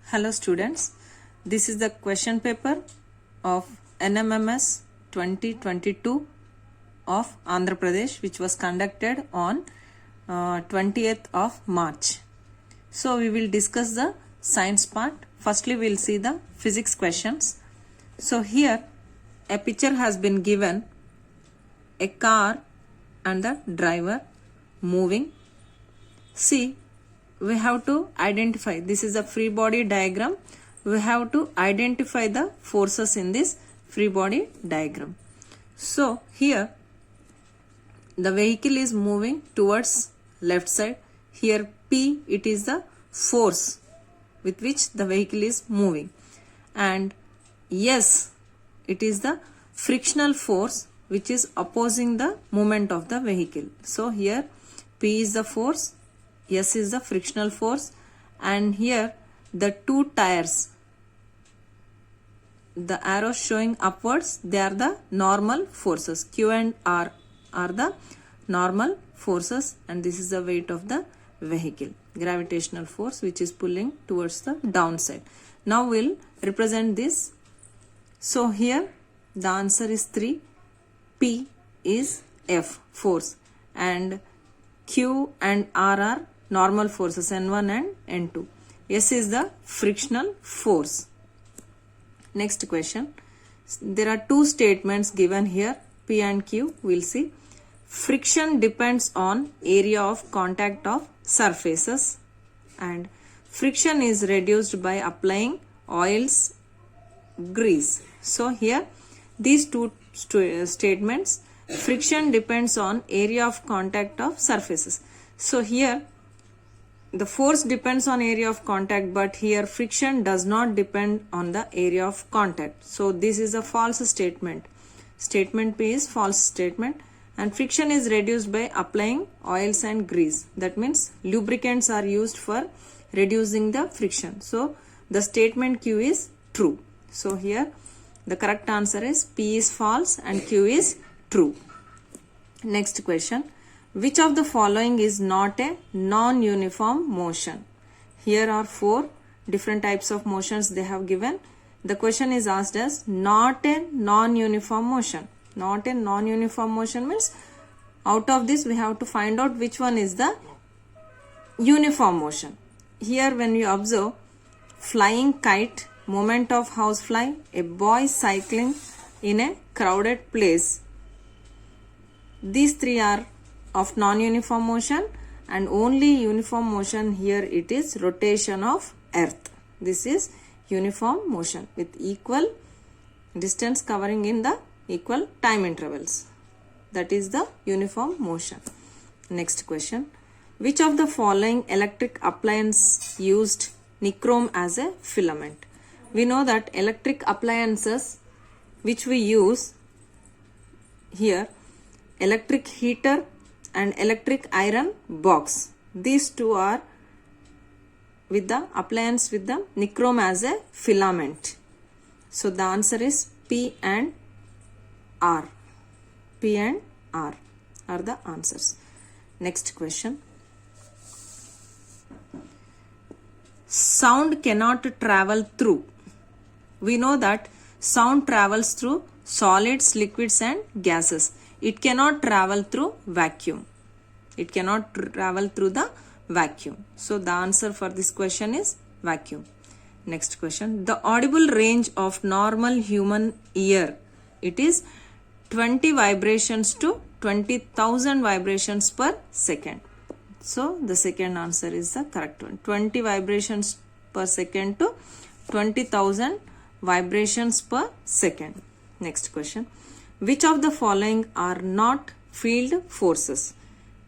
Hello students, this is the question paper of NMMS 2022 of Andhra Pradesh, which was conducted on 20th of March. So we will discuss the science part. Firstly, we will see the physics questions. So here a picture has been given, a car and the driver moving. See, we have to identify, this is a free body diagram. We have to identify the forces in this free body diagram. So here the vehicle is moving towards left side. Here P, it is the force with which the vehicle is moving, and S, it is the frictional force which is opposing the movement of the vehicle. So here P is the force, S is the frictional force, and here the two tires, the arrows showing upwards, they are the normal forces. Q and R are the normal forces, and this is the weight of the vehicle, gravitational force which is pulling towards the downside. Now we'll represent this. So here the answer is 3. P is F, force, and Q and R are normal forces, N1 and N2. S is the frictional force. Next question. There are two statements given here, P and Q. We'll see. Friction depends on area of contact of surfaces, and friction is reduced by applying oils, grease. So here these two statements, friction depends on area of contact of surfaces. So here the force depends on area of contact, but here friction does not depend on the area of contact. So this is a false statement. Statement P is false statement, and friction is reduced by applying oils and grease. That means lubricants are used for reducing the friction. So the statement Q is true. So here the correct answer is P is false and Q is true. Next question. Which of the following is not a non-uniform motion? Here are 4 different types of motions they have given. The question is asked as not a non-uniform motion. Not a non-uniform motion means out of this we have to find out which one is the uniform motion. Here when you observe, flying kite, movement of housefly, a boy cycling in a crowded place. These 3 are of non-uniform motion, and only uniform motion here it is rotation of earth. This is uniform motion with equal distance covering in the equal time intervals. That is the uniform motion. Next question. Which of the following electric appliance used nichrome as a filament? We know that electric appliances which we use here, electric heater and electric iron box, these two are with the appliance with the nichrome as a filament. So the answer is P and R. P and R are the answers. Next question. Sound cannot travel through. We know that sound travels through solids, liquids and gases. It cannot travel through vacuum. It cannot travel through the vacuum. So the answer for this question is vacuum. Next question. The audible range of normal human ear, it is 20 vibrations to 20,000 vibrations per second. So the second answer is the correct one. 20 vibrations per second to 20,000 vibrations per second. Next question. Which of the following are not field forces?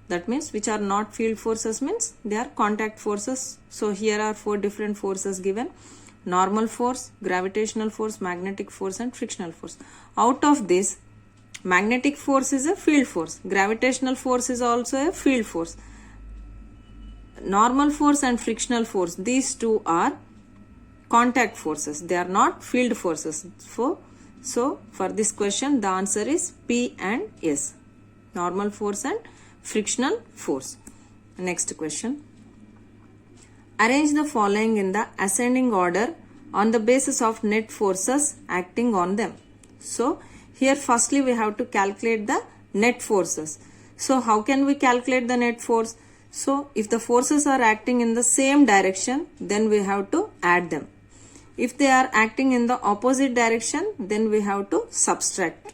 That means which are not field forces means they are contact forces. So here are 4 different forces given: normal force, gravitational force, magnetic force and frictional force. Out of this, magnetic force is a field force. Gravitational force is also a field force. Normal force and frictional force, these two are contact forces. They are not field forces. So for this question the answer is P and S. Normal force and frictional force. Next question. Arrange the following in the ascending order on the basis of net forces acting on them. So here firstly we have to calculate the net forces. So how can we calculate the net force? So if the forces are acting in the same direction, then we have to add them. If they are acting in the opposite direction, then we have to subtract.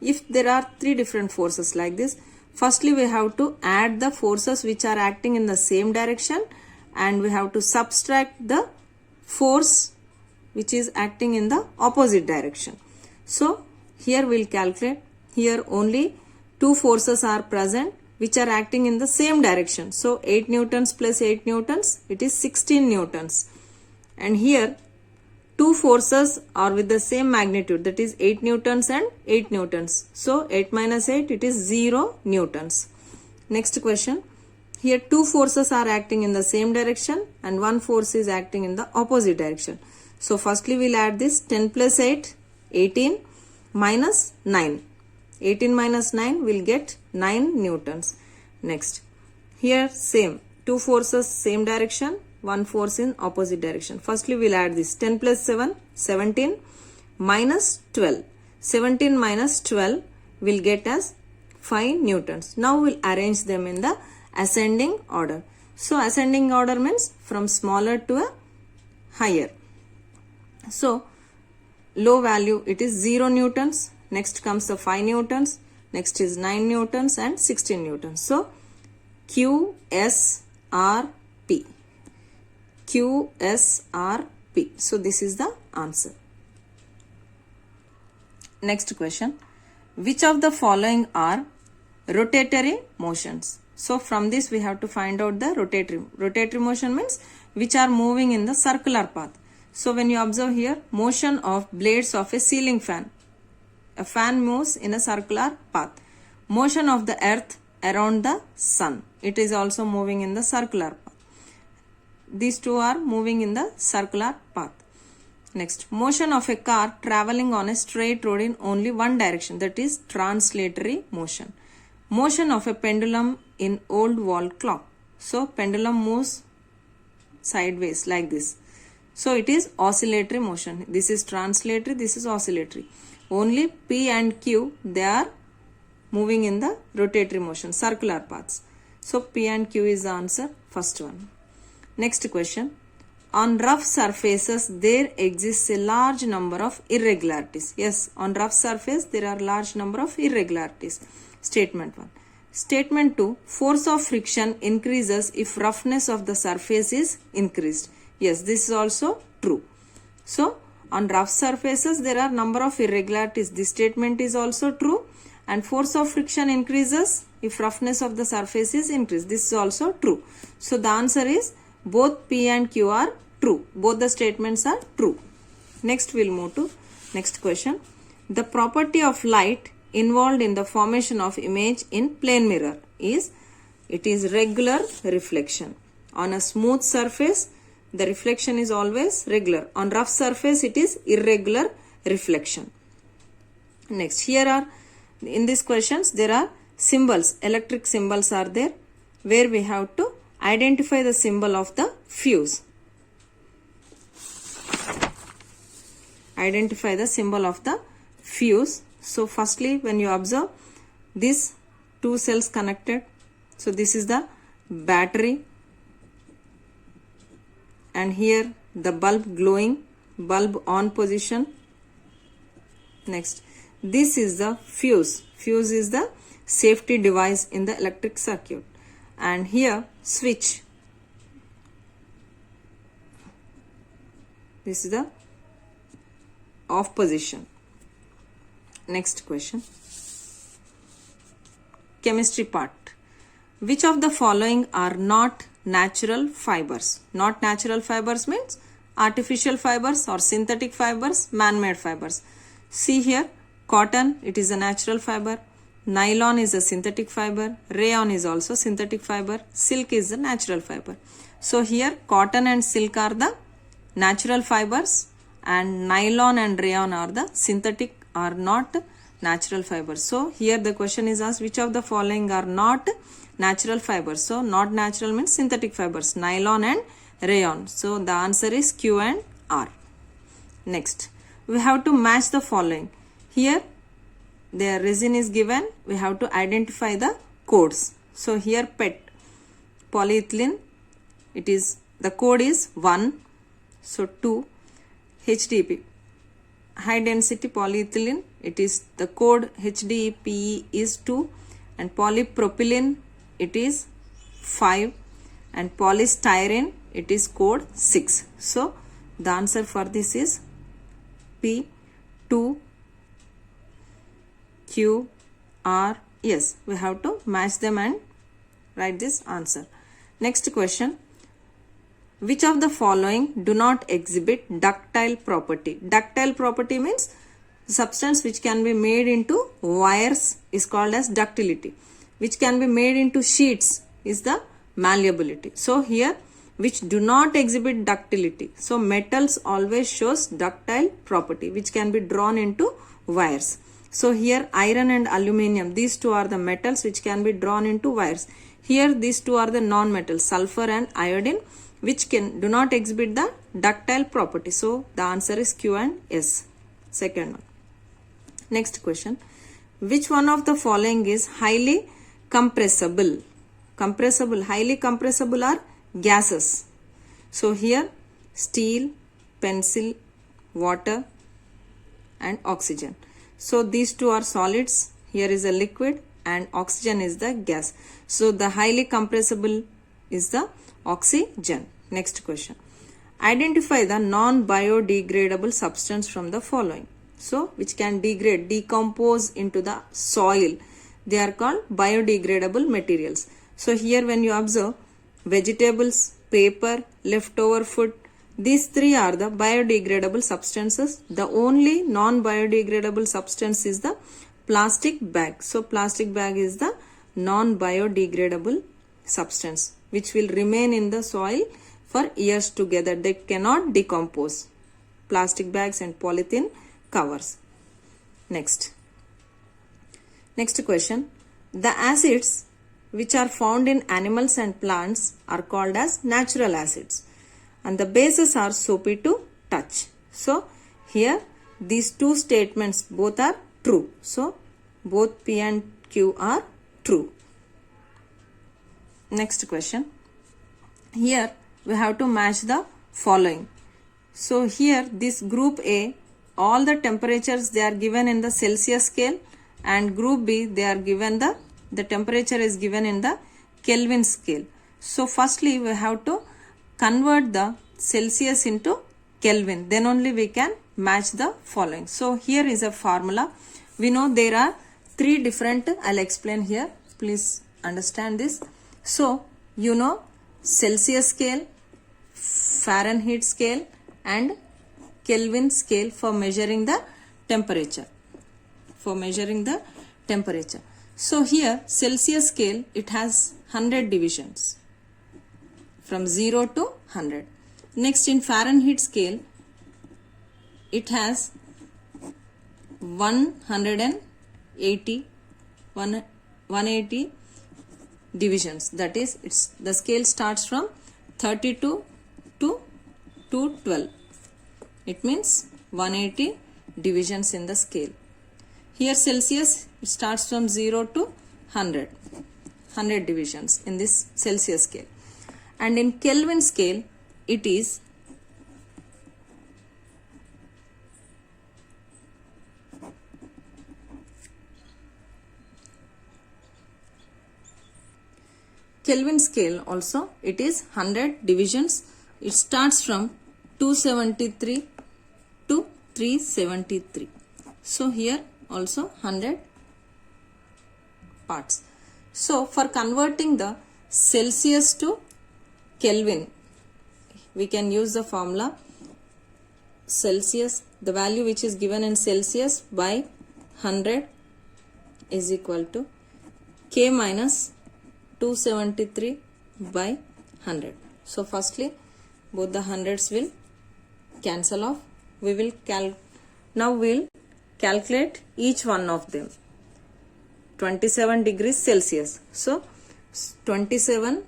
If there are three different forces like this, firstly we have to add the forces which are acting in the same direction, and we have to subtract the force which is acting in the opposite direction. So here we'll calculate. Here only two forces are present which are acting in the same direction. So 8 newtons plus 8 newtons, it is 16 newtons. And here two forces are with the same magnitude, that is 8 newtons and 8 newtons. So 8 minus 8, it is 0 newtons. Next question. Here two forces are acting in the same direction and one force is acting in the opposite direction. So firstly we'll add this. 10 plus 8, 18 minus 9. 18 minus 9 will get 9 newtons. Next. Here same. Two forces same direction, one force in opposite direction. Firstly we'll add this. 10 plus 7, 17 minus 12. 17 minus 12 will get as 5 newtons. Now we'll arrange them in the ascending order. So ascending order means from smaller to a higher. So low value, it is 0 newtons. Next comes the 5 newtons. Next is 9 newtons and 16 newtons. So Q, S, R, P. Q, S, R, P. So this is the answer. Next question. Which of the following are rotatory motions? So from this we have to find out the rotatory. Rotatory motion means which are moving in the circular path. So when you observe here, motion of blades of a ceiling fan. A fan moves in a circular path. Motion of the earth around the sun. It is also moving in the circular path. These two are moving in the circular path. Next, motion of a car traveling on a straight road in only one direction. That is translatory motion. Motion of a pendulum in old wall clock. So pendulum moves sideways like this. So it is oscillatory motion. This is translatory, this is oscillatory. Only P and Q, they are moving in the rotatory motion, circular paths. So P and Q is the answer, first one. Next question. On rough surfaces, there exists a large number of irregularities. Yes, on rough surface, there are large number of irregularities. Statement 1. Statement 2. Force of friction increases if roughness of the surface is increased. Yes, this is also true. So, on rough surfaces, there are number of irregularities. This statement is also true. And force of friction increases if roughness of the surface is increased. This is also true. So, the answer is both P and Q are true. Both the statements are true. Next, we'll move to next question. The property of light involved in the formation of image in plane mirror is, it is regular reflection. On a smooth surface, the reflection is always regular. On rough surface, it is irregular reflection. Next, here are, in these questions, there are symbols, electric symbols are there, where we have to identify the symbol of the fuse. Identify the symbol of the fuse. So firstly, when you observe these two cells connected, so this is the battery, and here the bulb glowing, bulb on position. Next, this is the fuse. Fuse is the safety device in the electric circuit. And here switch. This is the off position. Next question. Chemistry part. Which of the following are not natural fibers? Not natural fibers means artificial fibers or synthetic fibers, man-made fibers. See here, cotton, it is a natural fiber. Nylon is a synthetic fiber. Rayon is also synthetic fiber. Silk is a natural fiber. So here cotton and silk are the natural fibers, and nylon and rayon are the synthetic, are not natural fibers. So here the question is asked, which of the following are not natural fibers? So not natural means synthetic fibers. Nylon and rayon. So the answer is Q and R. Next, we have to match the following. Here the resin is given, we have to identify the codes. So here PET, polyethylene, it is, the code is 1, so 2. HDPE, high density polyethylene, it is, the code HDPE is 2, and polypropylene, it is 5, and polystyrene, it is code 6. So the answer for this is P, 2, Q, R. Yes, we have to match them and write this answer. Next question. Which of the following do not exhibit ductile property? Ductile property means substance which can be made into wires is called as ductility. Which can be made into sheets is the malleability. So here, which do not exhibit ductility. So metals always shows ductile property which can be drawn into wires. So here iron and aluminium, these two are the metals which can be drawn into wires. Here these two are the non-metals, sulfur and iodine, which do not exhibit the ductile property. So the answer is Q and S. Second one. Next question. Which one of the following is highly compressible? Highly compressible are gases. So here steel, pencil, water and oxygen. So these two are solids. Here is a liquid and oxygen is the gas. So the highly compressible is the oxygen. Next question. Identify the non-biodegradable substance from the following. So which can decompose into the soil. They are called biodegradable materials. So here when you observe vegetables, paper, leftover food, these three are the biodegradable substances. The only non-biodegradable substance is the plastic bag. So plastic bag is the non-biodegradable substance which will remain in the soil for years together. They cannot decompose. Plastic bags and polythene covers. Next question. The acids which are found in animals and plants are called as natural acids, and the bases are soapy to touch. So here these two statements both are true. So both P and Q are true. Next question. Here we have to match the following. So here this group A, all the temperatures they are given in the Celsius scale, and group B they are given the temperature is given in the Kelvin scale. So firstly we have to convert the Celsius into Kelvin, then only we can match the following. So here is a formula. We know there are three different, I'll explain here, please understand this. So you know Celsius scale, Fahrenheit scale and Kelvin scale for measuring the temperature. So here Celsius scale, it has 100 divisions from 0 to 100. Next in Fahrenheit scale, it has 180 divisions. That is, the scale starts from 32 to 212. It means 180 divisions in the scale. Here Celsius, it starts from 0 to 100. 100 divisions in this Celsius scale. And in Kelvin scale, it is Kelvin scale also, it is 100 divisions. It starts from 273 to 373. So here also 100 parts. So for converting the Celsius to Kelvin, we can use the formula Celsius, the value which is given in Celsius by 100 is equal to K minus 273 by 100. So firstly both the hundreds will cancel off. We will now we'll calculate each one of them. 27 degrees Celsius. So 27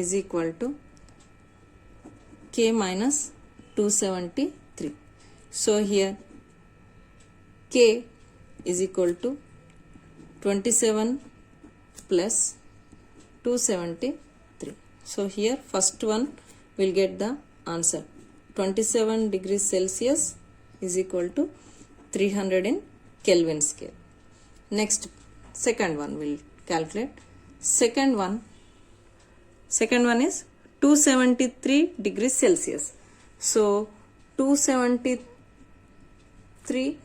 is equal to K minus 273. So here K is equal to 27 plus 273. So here first one will get the answer. 27 degrees Celsius is equal to 300 in Kelvin scale. Next, second one will calculate. Second one is 273 degrees Celsius. So 273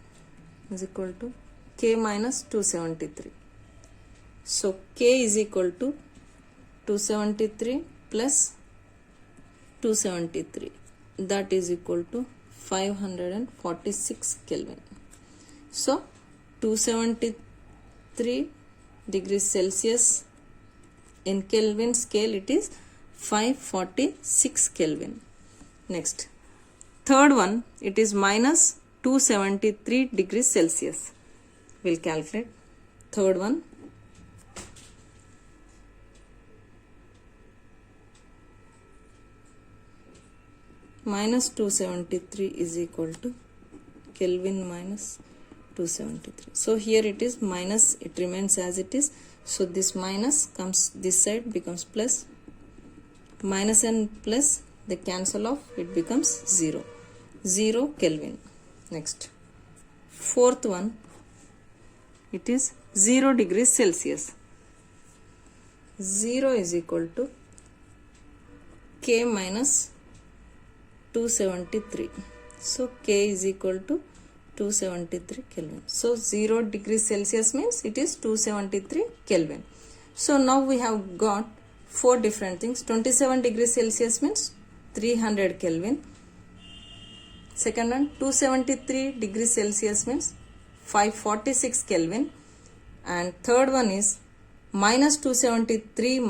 is equal to K minus 273. So K is equal to 273 plus 273, that is equal to 546 Kelvin. So 273 degrees Celsius in Kelvin scale, it is 546 Kelvin. Next, third one, it is minus 273 degrees Celsius. We'll calculate third one. Minus 273 is equal to Kelvin minus 273. So here it is minus, it remains as it is. So this minus comes this side, becomes plus. Minus and plus, they cancel off, it becomes 0. 0 Kelvin. Next, fourth one, it is 0 degrees Celsius. 0 is equal to K minus 273. So K is equal to 273 Kelvin. So 0 degrees Celsius means it is 273 Kelvin. So now we have got 4 different things. 27 degrees Celsius means 300 Kelvin. Second one, 273 degrees Celsius means 546 Kelvin. And third one is minus 273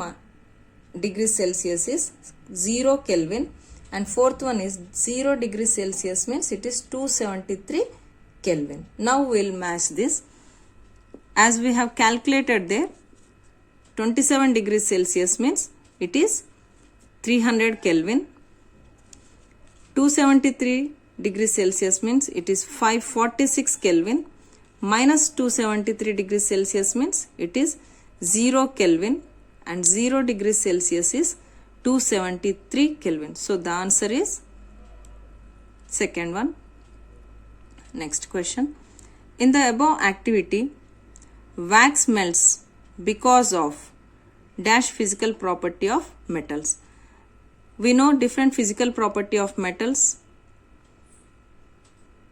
degrees Celsius is 0 Kelvin. And fourth one is 0 degrees Celsius means it is 273 Kelvin. Now we'll match this. As we have calculated there, 27 degrees Celsius means it is 300 Kelvin. 273 degrees Celsius means it is 546 Kelvin. Minus 273 degrees Celsius means it is 0 Kelvin. And 0 degrees Celsius is 273 Kelvin. So the answer is second one. Next question. In the above activity, wax melts because of dash physical property of metals. We know different physical property of metals.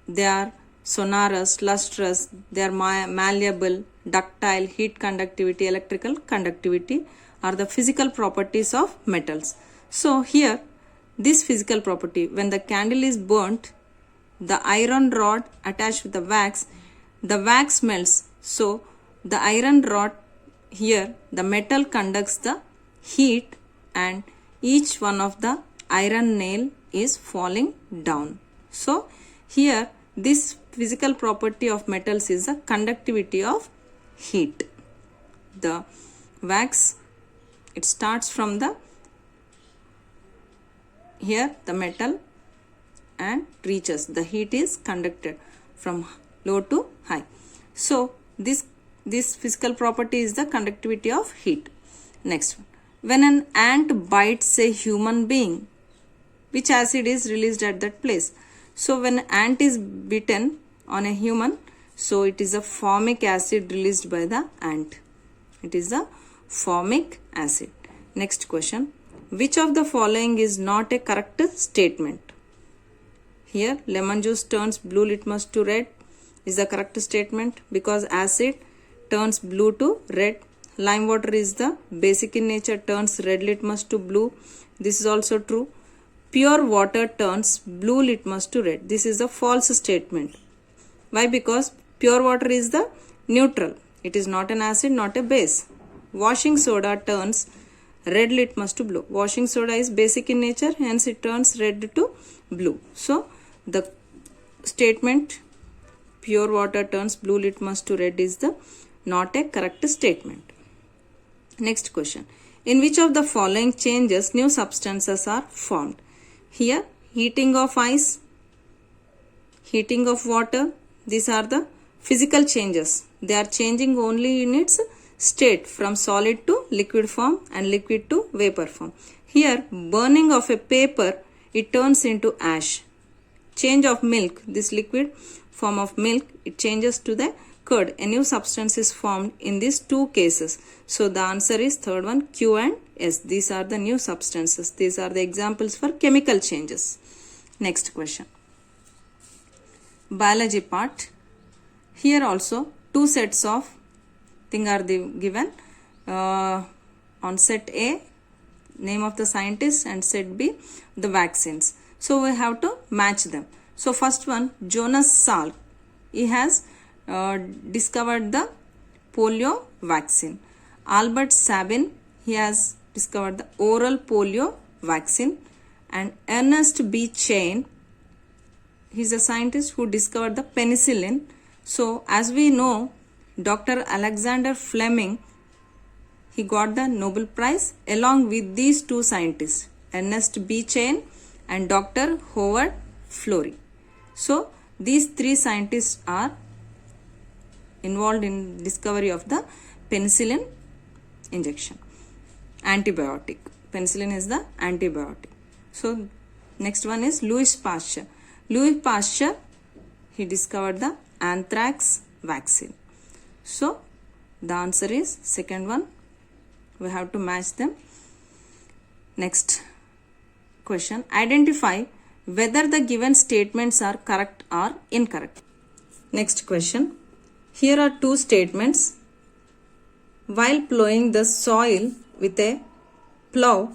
They are sonorous, lustrous, they are malleable, ductile, heat conductivity, electrical conductivity are the physical properties of metals. So here, this physical property, when the candle is burnt, the iron rod attached with the wax melts. So the iron rod here, the metal conducts the heat and each one of the iron nail is falling down. So here, this physical property of metals is the conductivity of heat. The wax, it starts from the here the metal and reaches, the heat is conducted from low to high. So this physical property is the conductivity of heat. Next one, when an ant bites a human being, which acid is released at that place? So when ant is bitten on a human, so it is a formic acid released by the ant. It is the formic acid. Next question. Which of the following is not a correct statement? Here, lemon juice turns blue litmus to red is the correct statement because acid turns blue to red. Lime water is the basic in nature, turns red litmus to blue. This is also true. Pure water turns blue litmus to red. This is a false statement. Why? Because pure water is the neutral. It is not an acid, not a base. Washing soda turns red litmus to blue. Washing soda is basic in nature, hence it turns red to blue. So the statement pure water turns blue litmus to red is the not a correct statement. Next question. In which of the following changes new substances are formed? Here, heating of ice, heating of water, these are the physical changes. They are changing only in its state from solid to liquid form and liquid to vapor form. Here, burning of a paper, it turns into ash. Change of milk, this liquid form of milk, it changes to the curd. A new substance is formed in these two cases. So the answer is third one, Q and S. These are the new substances. These are the examples for chemical changes. Next question. Biology part. Here also two sets of things are given. On set A, name of the scientist, and set B, the vaccines. So we have to match them. So first one, Jonas Salk. He has discovered the polio vaccine. Albert Sabin, he has discovered the oral polio vaccine. And Ernest B. Chain, he is a scientist who discovered the penicillin. So as we know, Dr. Alexander Fleming, he got the Nobel Prize along with these two scientists, Ernest B. Chain and Dr. Howard Florey. So these three scientists are involved in discovery of the penicillin injection. Antibiotic. Penicillin is the antibiotic. So next one is Louis Pasteur. Louis Pasteur, he discovered the anthrax vaccine. So the answer is second one. We have to match them. Next question. Identify whether the given statements are correct or incorrect. Next question. Here are two statements. While plowing the soil with a plow,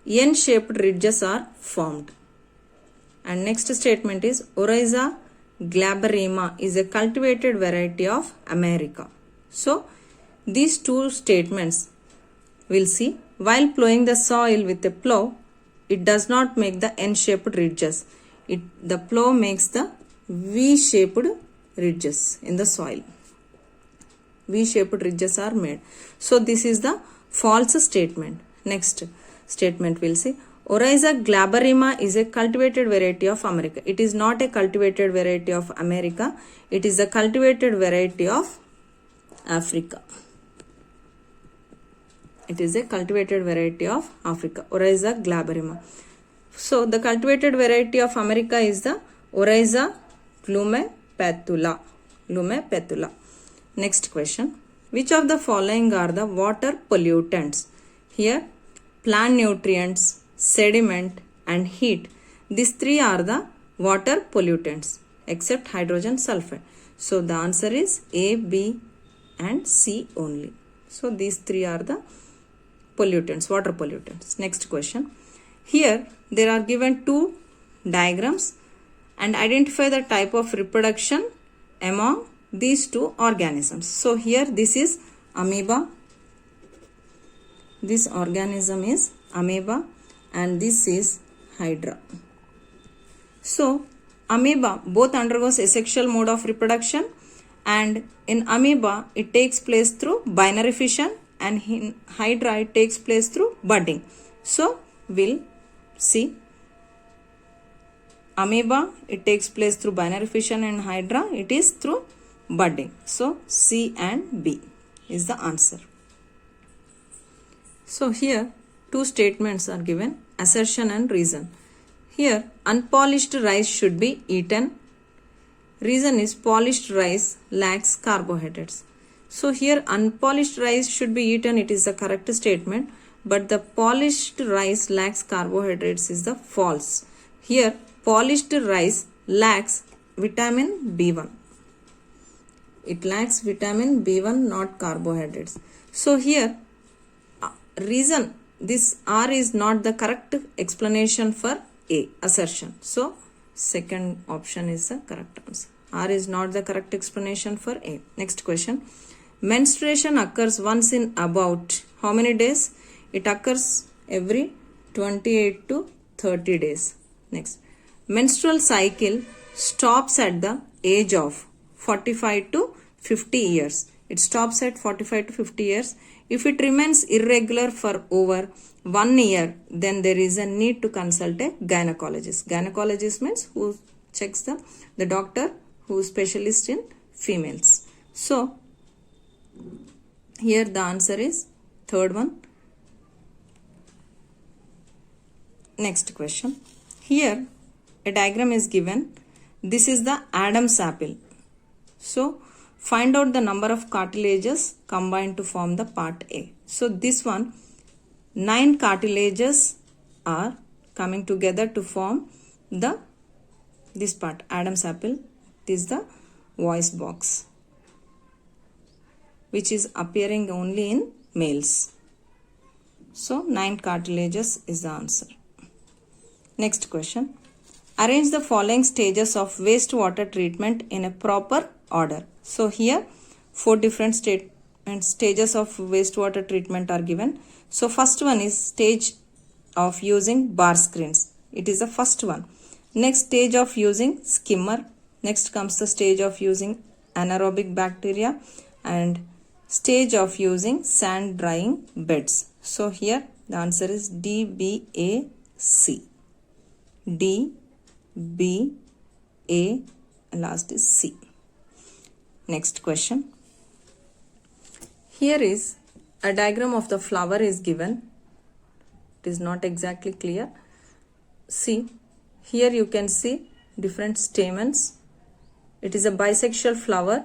N-shaped ridges are formed. And next statement is Oryza glaberrima is a cultivated variety of America. So these two statements we'll see. While plowing the soil with a plow, it does not make the N-shaped ridges. The plow makes the V-shaped ridges in the soil. V-shaped ridges are made. So this is the false statement. Next statement we'll see. Oryza glaberrima is a cultivated variety of America. It is not a cultivated variety of America. It is a cultivated variety of Africa. It is a cultivated variety of Africa. Oryza glaberrima. So the cultivated variety of America is the Oryza glumepetula. Glumepetula. Next question. Which of the following are the water pollutants? Here, plant nutrients, sediment and heat. These three are the water pollutants except hydrogen sulfide. So the answer is A, B and C only. So these three are the pollutants, water pollutants. Next question. Here there are given two diagrams and identify the type of reproduction among these two organisms. So here this is amoeba. This organism is amoeba and this is hydra. So amoeba both undergoes asexual mode of reproduction, and in amoeba it takes place through binary fission, and in hydra it takes place through budding. So we'll see. Amoeba it takes place through binary fission, and hydra it is through budding. So C and B is the answer. So here two statements are given, assertion and reason. Here unpolished rice should be eaten. Reason is polished rice lacks carbohydrates. So here unpolished rice should be eaten, it is the correct statement, but the polished rice lacks carbohydrates is the false. Here polished rice lacks vitamin B1. It lacks vitamin B1, not carbohydrates. So here reason, this R is not the correct explanation for A, assertion. So second option is the correct answer. R is not the correct explanation for A. Next question. Menstruation occurs once in about how many days? It occurs every 28 to 30 days. Next. Menstrual cycle stops at the age of 45 to 50 years. It stops at 45 to 50 years. If it remains irregular for over 1 year, then there is a need to consult a gynecologist. Gynecologist means who checks the doctor who is specialist in females. So here the answer is third one. Next question. Here a diagram is given. This is the Adam's apple. So find out the number of cartilages combined to form the part A. So this one, 9 cartilages are coming together to form this part, Adam's apple. This is the voice box, which is appearing only in males. So 9 cartilages is the answer. Next question. Arrange the following stages of wastewater treatment in a proper order. So here 4 different stages of wastewater treatment are given. So first one is stage of using bar screens. It is the first one. Next stage of using skimmer. Next comes the stage of using anaerobic bacteria and stage of using sand drying beds. So here the answer is D, B, A, C. D, B, A, and last is C. Next question. Here is a diagram of the flower is given. It is not exactly clear. See, here you can see different stamens. It is a bisexual flower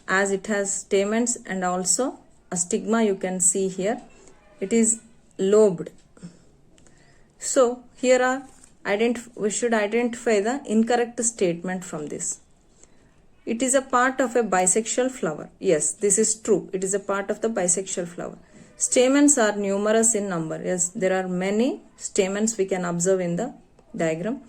as it has stamens and also a stigma you can see here. It is lobed. So here we should identify the incorrect statement from this. It is a part of a bisexual flower. Yes, this is true. It is a part of the bisexual flower. Stamens are numerous in number. Yes, there are many stamens we can observe in the diagram.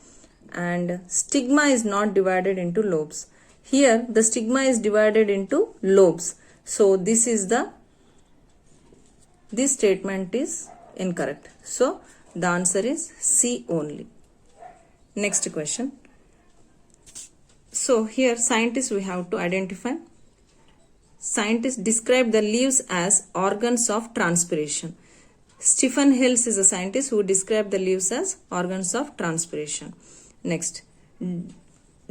And stigma is not divided into lobes. Here the stigma is divided into lobes. So this statement is incorrect. So the answer is C only. Next question. So here scientists we have to identify. Scientists describe the leaves as organs of transpiration. Stephen Hills is a scientist who described the leaves as organs of transpiration. Next,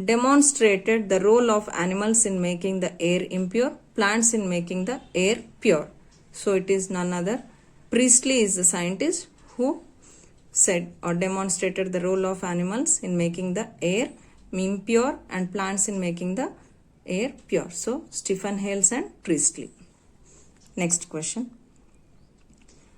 demonstrated the role of animals in making the air impure, plants in making the air pure. So it is none other. Priestley is the scientist who said or demonstrated the role of animals in making the air impure and plants in making the air pure. So Stephen Hales and Priestley. Next question.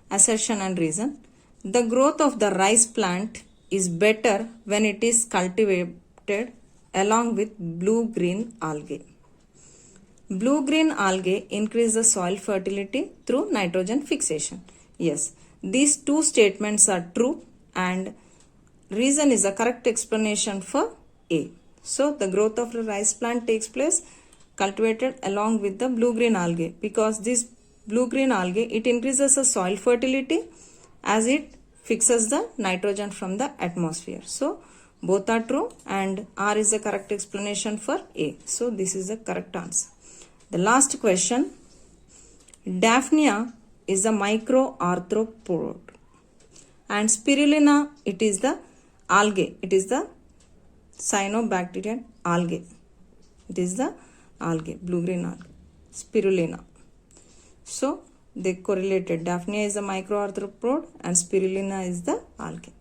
Assertion and reason. The growth of the rice plant is better when it is cultivated along with blue-green algae. Blue-green algae increase the soil fertility through nitrogen fixation. Yes, these two statements are true and reason is a correct explanation for A. So the growth of the rice plant takes place cultivated along with the blue-green algae, because this blue-green algae, it increases the soil fertility as it fixes the nitrogen from the atmosphere. So both are true and R is the correct explanation for A. So this is the correct answer. The last question. Daphnia is a microarthropod and spirulina, it is the algae. It is the cyanobacterian algae. It is the algae, blue-green algae, spirulina. So they correlated. Daphnia is the microarthropod and spirulina is the algae.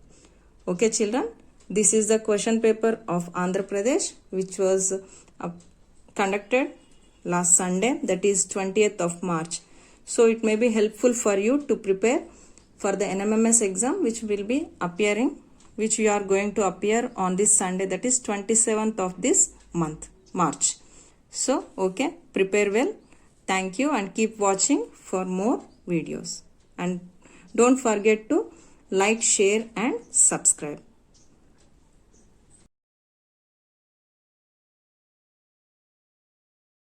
Okay children, this is the question paper of Andhra Pradesh which was conducted last Sunday, that is 20th of March. So it may be helpful for you to prepare for the NMMS exam which will be appearing, which you are going to appear on this Sunday, that is 27th of this month, March. So okay, prepare well. Thank you and keep watching for more videos. And don't forget to like, share and subscribe.